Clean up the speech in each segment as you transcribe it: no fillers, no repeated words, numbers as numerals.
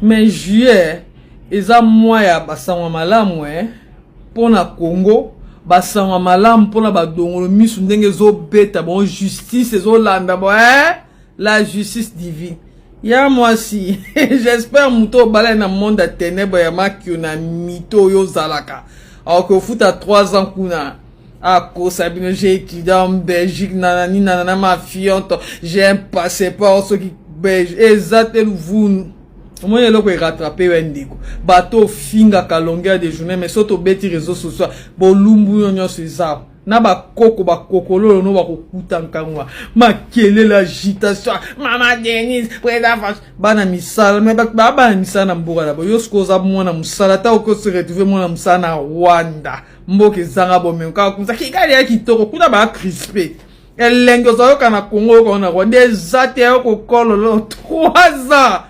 mais juillet eza mois ya basango malamu pour na Congo basango malamu pour na badongolo misu ndenge zo beta bon justice zo landa bon la justice divine. Ya moi si j'espère muto balai na monde à ténèbres ya makio na mito yo zalaka. Alors que foot à 3 ans kuna à cause j'ai étudié en Belgique nanani nanana ma fiante j'ai un passeport ceux qui belge exactement vous moi il est rattrapé wendiko bateau finga ka longueur de journée mais surtout beti réseaux sociaux bolumbu nyonyo ça na ba kokolo no ba kokuta nkangwa makele l'agitation mama Denise preda bana misala mais bana misala na mboka la yo skoza mwana musala ta ko se retrouver mwana musala na Rwanda mboke zanga bomem ka kunza kikali ya kitoko kuna ba crispé elengo zo kana Congo ko na Rwanda ezate ko kololo 3 ans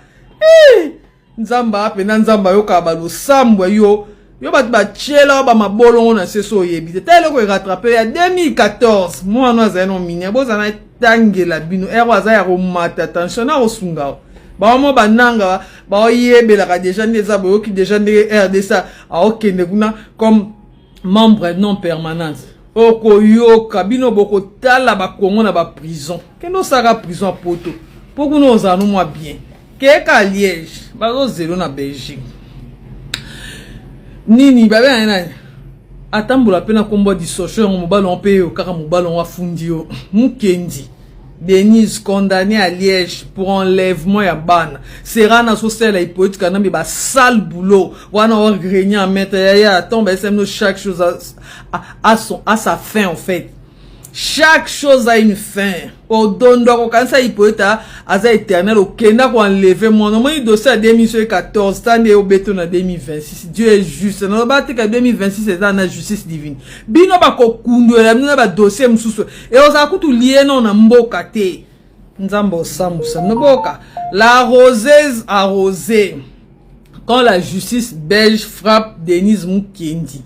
nzamba apena nzamba yo ka ba lo sambwa yo bat ba chela ba mabolongo na seso yebi tele ko rattraper ya 2014 moi no za no minya boza na tangela bino erwa ya ko mata attention na osunga ba mo bananga ba yebela ka déjà ndeza boyo ki déjà ndé RDC a okende kuna comme membre non permanent oko yo kabino boko tala ba Congo na ba prison keno saka prison poto pour nous za no moi bien ke ka Liège ba zo zelo na Belgique nini babe na atambula pena kombo di social mobalo pe yo kaka mobalo wa fundio mukendi Denise condamné à Liège pour enlèvement ya ban sera na social hypothèque kana me ba sale boulot wana on grenier en mettre ya tombe semno chaque chose à sa fin en fait. Chaque chose a une fin. Au dondo quand ça hypothèque aza éternel au kenda ko enlever mon nom il dossier 2014 tande au béton en 2026 Dieu est juste non ba te ka 2026 c'est dans la justice divine bino ba ko kundola bino ba dossier msusu et oza kutu lié non na mboka te nzambo samusa mboka la roseuse arrosée quand la justice belge frappe Denise Mukendi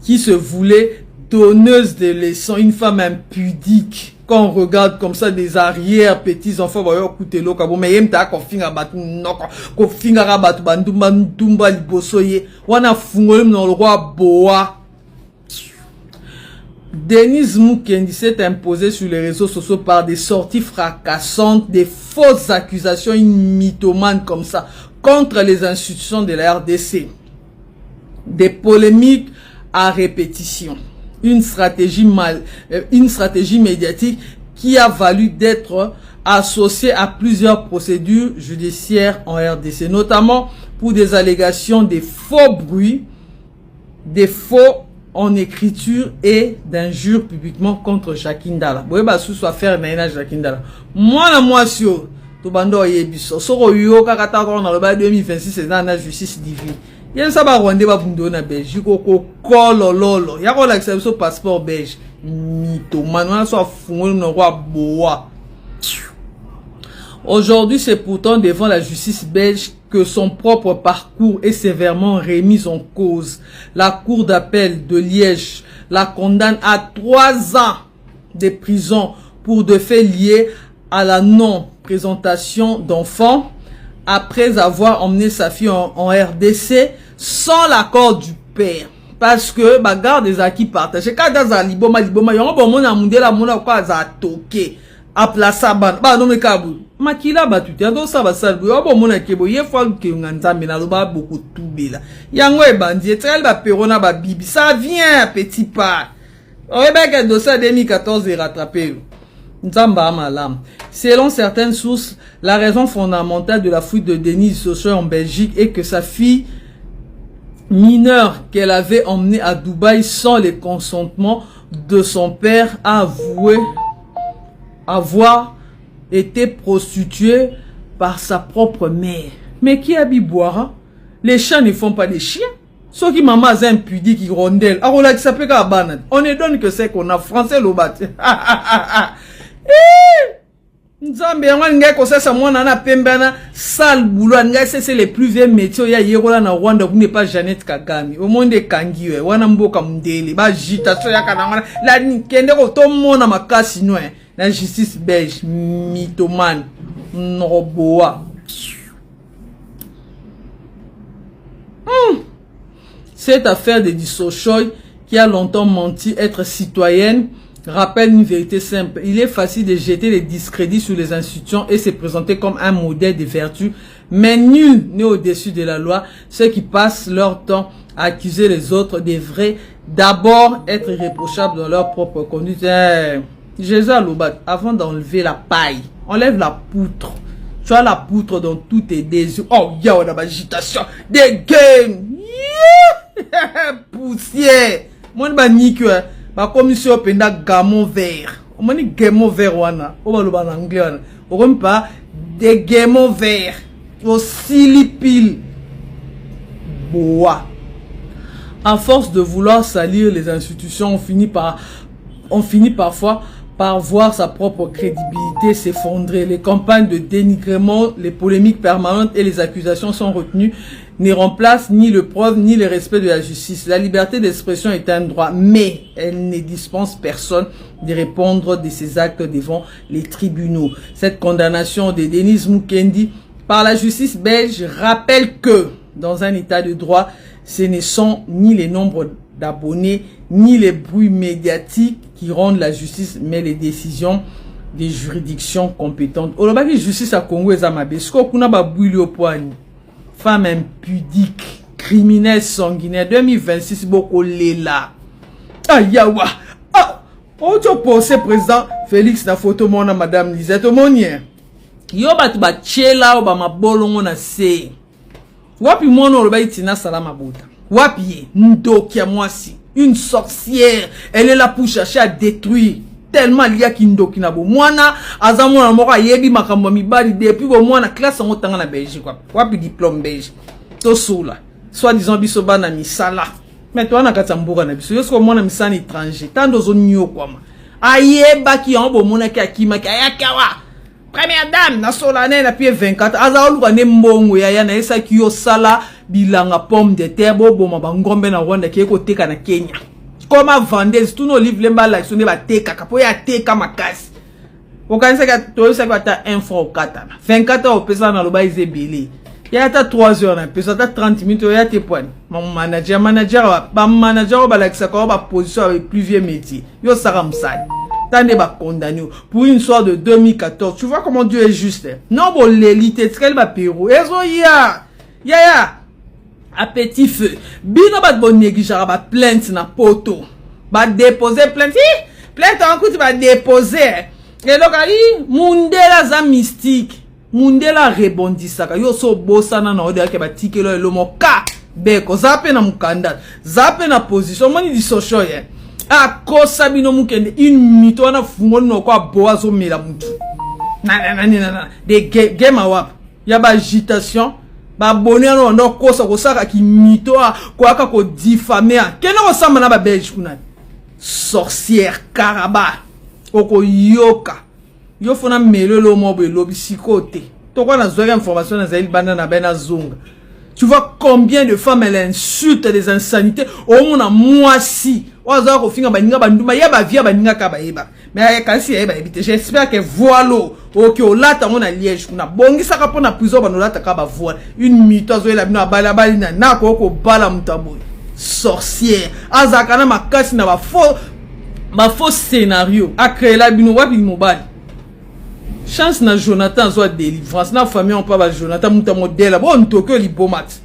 qui se voulait donneuse de leçons, une femme impudique. Quand on regarde comme ça des arrières petits enfants, voyons écouter l'eau, mais yem ta kofinga batu noko, kofinga rabatu bandumba ndumba libosoye, wana fungolem dans le roi boa. Denise Mukendi s'est imposée sur les réseaux sociaux par des sorties fracassantes, des fausses accusations, une mythomane comme ça, contre les institutions de la RDC. Des polémiques à répétition. Une stratégie médiatique qui a valu d'être associée à plusieurs procédures judiciaires en RDC, notamment pour des allégations de faux bruits, des faux en écriture et d'injures publiquement contre Jacqueline Dala. Vous voyez, sous affaire na Jacqueline Dala. Moi, sur tout bando yebiso, soro yo kakata ko na le 2026 c'est dans la justice divine. Y'a ça ba Rwanda ba bundo na Belgique ko kolololo. Y'a ko l'accès au passeport belge. Mito manuel soit fungol no roi boa. Aujourd'hui, c'est pourtant devant la justice belge que son propre parcours est sévèrement remis en cause. La cour d'appel de Liège la condamne à 3 ans de prison pour des faits liés à la non-présentation d'enfants après avoir emmené sa fille en RDC sans l'accord du père. Parce que garde des acquis partagés. Quand dans un liboma, yon bon mon amundela mona quoi za toqué à plaça ban. Ba non me kabu. Makila batute ndo sa basalbu. Yon bon mona kebo ye fois que nganzambe na loba beaucoup tout bela. Yango e bandi etrel ba perona ba bibi. Ça vient petit pas. On va que dossier 2014 est rattrapé. Nzamba malam. Selon certaines sources, la raison fondamentale de la fuite de Denise Socheux en Belgique est que sa fille mineure qu'elle avait emmenée à Dubaï sans le consentement de son père a avoué avoir été prostituée par sa propre mère. Mais qui a Biboira? Les chiens ne font pas des chiens. Ceux qui maman a impudique qui rondelle. Alors là, ça peut qu'à banane. On ne donne que c'est qu'on a français le bat. Nzambe yango ngai ko sasa mwana na pembana sale boulot ngai c'est les plus vieux métiers ya yekola na Rwanda ku ne pas Jeannette Kagame au monde kangiwe wana mboka mundele ba agitation ya kana la kende ko to mona makasi no na justice belge mythomane noboa Cette affaire de Dissochoy, qui a longtemps menti être citoyenne, rappelle une vérité simple. Il est facile de jeter les discrédits sur les institutions et se présenter comme un modèle de vertu, mais nul n'est au-dessus de la loi. Ceux qui passent leur temps à accuser les autres devraient d'abord être irréprochables dans leur propre conduite. Jésus à l'obat, avant d'enlever la paille, enlève la poutre. Tu as la poutre dans tous tes désirs. Oh, il y a une agitation. Des games. Poussière. Moi, je vais dire que commission penda gamon vert. On dit gamon vert wana. On va le en anglais wana. On ne pas des gamon vert. Au silipil. Bois. À force de vouloir salir les institutions, on finit parfois par voir sa propre crédibilité s'effondrer. Les campagnes de dénigrement, les polémiques permanentes et les accusations sont retenues, ne remplacent ni le preuve ni le respect de la justice. La liberté d'expression est un droit, mais elle ne dispense personne de répondre de ses actes devant les tribunaux. Cette condamnation de Denis Mukendi par la justice belge rappelle que, dans un état de droit, ce ne sont ni les nombres d'abonnés, ni les bruits médiatiques qui rendent la justice, mais les décisions des juridictions compétentes. Au la justice à Congo est à ma bête. Femme impudique, criminelle sanguinaire, 2026, beaucoup là. Ayawa. Ah, on te pose président Félix na photo mona madame Lisette Omonier. Yo bat ba chela ba mabolongo na se. Wapi mono lo ba itina salama bota. Wapi ndoki ya mwasi, une sorcière, elle est là pour chercher à détruire. Tellement il y a qui ndoki na bo. Mwana azamu na moko yebi makambo mibali depuis bo mwana classe en otanga na Belgique quoi. Wapi diplôme belge. To soula. Soit disant biso bana misala. Mais toi na katambuka na biso. Yosko mwana misani étranger. Tando zo nyo kwa ma. Ayeba ki en bo mwana ki akima ki ayakawa. Première dame na solane na pied 24 azaolu kwa ne mbongo ya na esa ki yo sala bilanga pomme de terre bo boma bangombe na Rwanda ki eko teka na Kenya. Comment vendeuse tout nos livres lemba la sonne ba teka kapo ya teka makasi. Okanisa ka to sa ka ta info okata. 24 heures pesa na loba izebele. Ya ta 3 heures na pesa ta 30 minutes ya te point. Mon manager ba manager ba la ka ba position avec plus vieux métier. Yo sara msali. Tande ba condamné pour une histoire de 2014. Tu vois comment Dieu est juste. Non bon l'élite tskel ba péro. Ezo ya à petit feu. Bino ba bon négligeable ba plainte na poto. Ba déposer plainte. Plainte en coup ba déposer. Et donc ali mundela za mystique. Mundela rebondisaka. Yo so bosana na ode ke ba tikelo lo moka. Beko zape na mukanda. Zape na position moni di social ye. A kosa bino mukende une mito wana fungo no kwa boazo mela mutu. Na. De game awap. Ya ba agitation. Ba bonheur no ndo kosa kosaka ki mito kwa ka ko diffamer. Kena ko samba na ba belge kuna. Sorcière karaba. Oko yoka. Yo fona melelo mo be lobi sikote. To kwa na zoya information na zaili banda na bena zunga. Tu vois combien de femmes elles insultent des insanités au monde à moi si. Oza ko finga baninga banduma ya ba via baninga ka ba yeba. Mais kasi ya ba ebite. J'espère que voilà OK olata on a Liège kuna bongisa ka pona prison ba nolata ka ba voile. Une mitozo ela bino bala balina na ko bala mutambo. Sorcière. Azaka na makasi na ba faux scénario. A créer la bino wapi mobile. Chance na Jonathan soit délivrance na famille on pas ba Jonathan muta modèle bon tokyo libomat.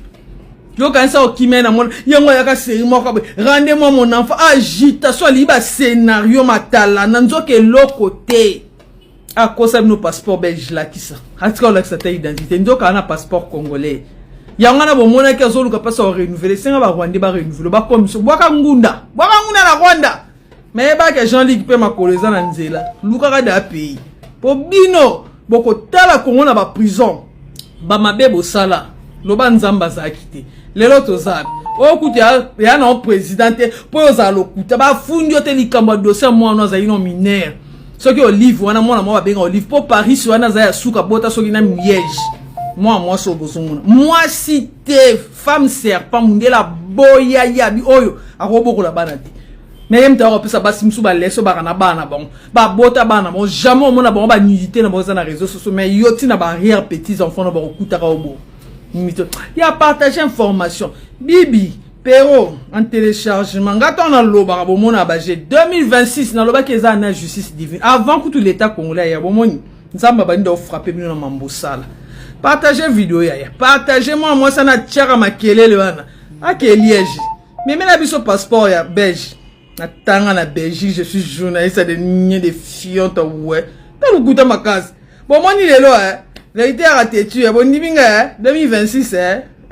Yo kanisa okimena mon yango yaka série moko rendez-moi mon enfant agitation liba scénario matala nanzoke lokote a kosa no passeport belge la kisa hatika la sa identité ndoka na passeport congolais yango na bomona ke azoluka pasa o renouveler senga ba Rwanda ba renouveler ba komiso bwaka ngunda na Rwanda mais ba ke Jean-Luc pe makoleza na nzela luka ka da pays po bino boko tala Congo na ba prison ba mabebo sala loba nzamba za kité lelo tozabi okuti ya na présidente po za lokuta ba fundi yote likambo dossier moi no za ino mineur soki olive wana mwana mo ba benga olive po Paris wana za ya suka bota soki na miège moi so bozongona moi cité femme serpent mundela boya yabi oyo akoboko la bana te mais même ta pesa basi msu ba leso ba kana bana bon ba bota bana bon jamais au mona bon ba nudité na boza na réseaux sociaux mais yoti na ba arrière petits enfants na ba okuta ka obo mito ya partager information bibi Pero en téléchargement ngata on a loba bomona baje 2026 na loba keza na justice divine avant que tout l'état congolais ya bomoni nzamba bandi frapper bino na mambosala. Partagez vidéo ya partagez moi ça na tiara makelele wana ake Liège mais na biso passeport ya belge na tanga na Belgique je suis journaliste de nier des fions ouais ta lukuta makasi bomoni lelo vérité à têtu bon nibinga 2026